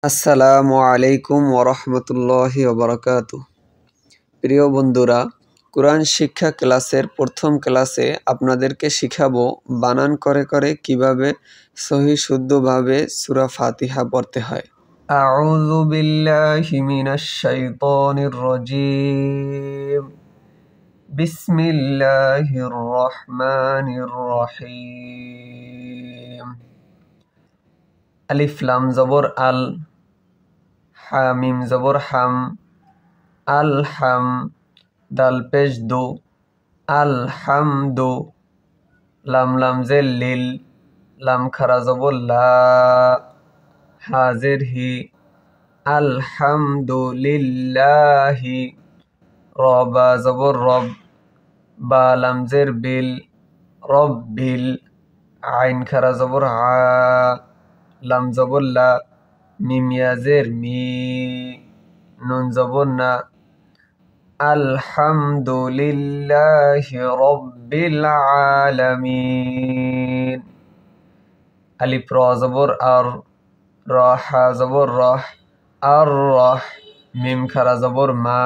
আসসালামু আলাইকুম ওরহমতুল্লাহি ওবরাকাতুহ। প্রিয় বন্ধুরা, কোরআন শিক্ষা ক্লাসের প্রথম ক্লাসে আপনাদেরকে শিখাবো বানান করে করে কিভাবে সহি শুদ্ধভাবে সূরা ফাতিহা পড়তে হয়। আউযু বিল্লাহি মিনাশ শাইতানির রাজীম। বিসমিল্লাহির রহমানির রহিম। আলিফ লাম জবর আল, হামিম জবর হাম, আল হাম, দাল পেশ দো, আল হাম দো, লাম লাম জের লিল, লাম খারা জবর লা, হাজের হি, আলহামদুলিল্লাহি, রবা জবর রব, বা লাম জের বিল, রব্বিল, আইন খারা জবর আ, লাম জবর লা, মিম ইয়াজের মি, নুন জবর না, আলহামদুলিল্লাহি রব্বিল আলামিন। আলিফ র জবর আর, র হা জবর রহ, আর রহ, মিম খারা জবর মা,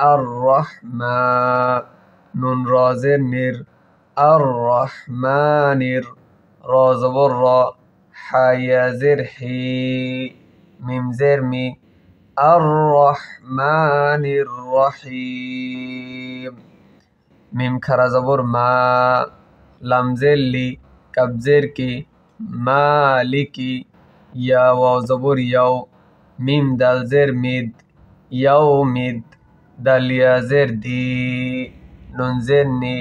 আর রহমা, নুন র জের নির, আর রহমানির, র জবর র, হা ইয়া জের হি, মিম জের মি, আর রহমানির রহিম। মিম খারা জবর মা, লাম জের লি, কাব জের কি, মালিকি, ইয়া ওয়াও জবর ইয়াও, মিম দাল জের মিদ, ইয়াও মিদ, দাল ইয়া জের দি, নুন জের নি,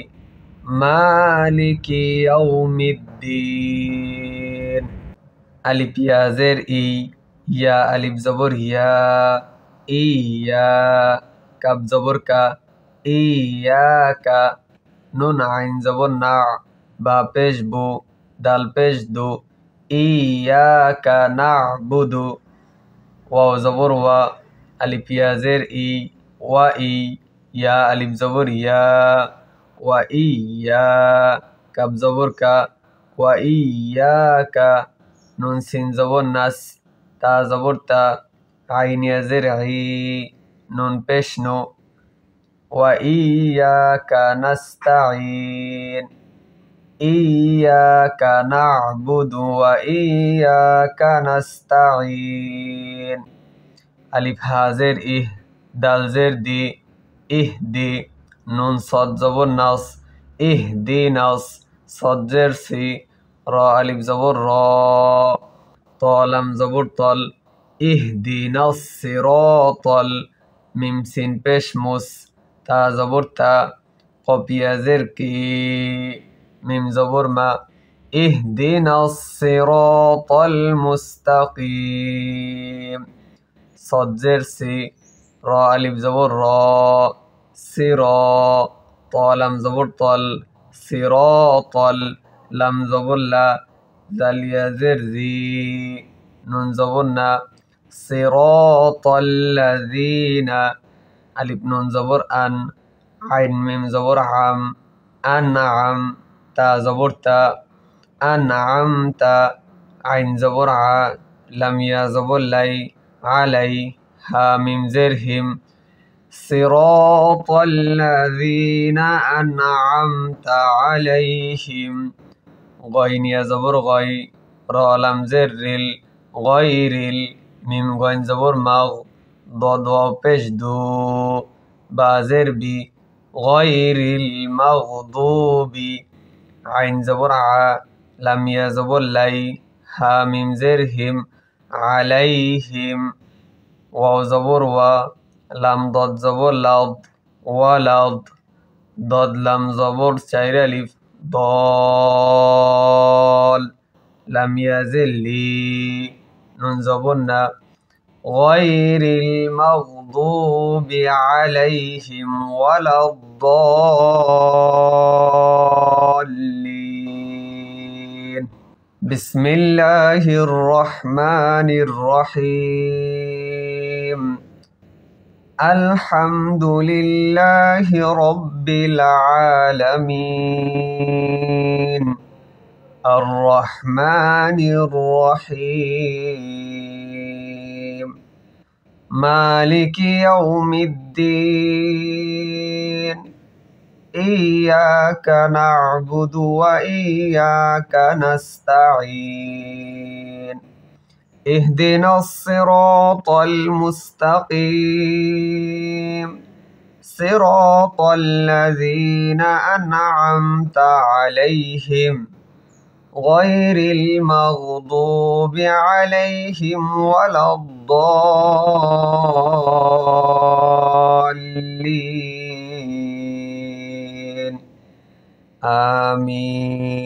মালিকি ইয়াউমিদ্দিন। আলিফ ইয়া জের ই, ইয়া আলিফ জবর ইয়া, ইয়া, কাব জবর কা, ইয়াকা, নুন আইন জবর না, বা পেশ বু, দাল পেশ দু, ইয়াকা না'বুদু, ওয়াও জবর ওয়া, আলিফ ইয়া জের ই, ওয়া ই, ইয়া আলিফ জবর ইয়া, ওয়া ইয়া, কাব জবর কা, ওয়া ইয়াকা, নুন সিন জবর নাস, তা জবর তা, আইন ইয়া জের ই, নুন পেশ নু, ওয়া ইয়াকা নাস্তাঈন। ইয়াকা না'বুদু ওয়া ইয়াকা নাস্তাঈন। আলিফ হা জের ইহ, দাল জের দি, ইহদি, নুন সদ জবর নাস, ইহদিনাস, সদ জের সি, র আলিফ জবর র, ত লাম জবর তল, ইহদিনাস সিরাতাল, মিম সিন পেশ মুস, তা জবর তা, কফ ইয়া জের কি, মিম জবর মা, ইহদিনাস সিরাতাল মুস্তাকিম। সদ জের সি, র আলিফ জবর র, সির, ত লাম জবর তল, সিরাতাল, লাম জবর লা, জাল ইয়া জের জি, নুন জবর না, সিরাতাল্লাযীনা। আলিফ নুন জবর আন, আইন মিম জবর আম, আনআম, তা জবর তা, আনআমতা, আইন জবর আ, লাম ইয়া জবর লাই, আলাই, হা মিম জের হিম, সিরাতাল্লাযীনা আনআমতা আলাইহিম। গইন ইয়া জবর গই, র লাম জের রিল, গয়রিল, মিম গইন জবর মাগ, দদ ওয়াও পেশ দু, বা জের বি, গয়রিল মাগদুবি, আইন জবর আ, লাম ইয়া জবর লাই, হা মিম জের হিম, আলাইহিম। ওয়াও জবর ওয়া, লাম দদ জবর লাদ, ওয়ালাদ, দদ লাম জবর চাইর আলিফ, দল, লাম ইয়া জের লি, নুন জবর না, গয়রিল মাগদুবি আলাইহিম ওয়ালাদ-দাল্লিন। বিসমিল্লাহির রহমানির রহিম। আলহামদুলিল্লাহি রব্বিল আলামিন। আর রহমানির রহিম। مالك يوم الدين إياك نعبد وإياك نستعين اهدنا الصراط المستقيم صراط الذين أنعمت عليهم غير المغضوب عليهم ولا الضالين آمين.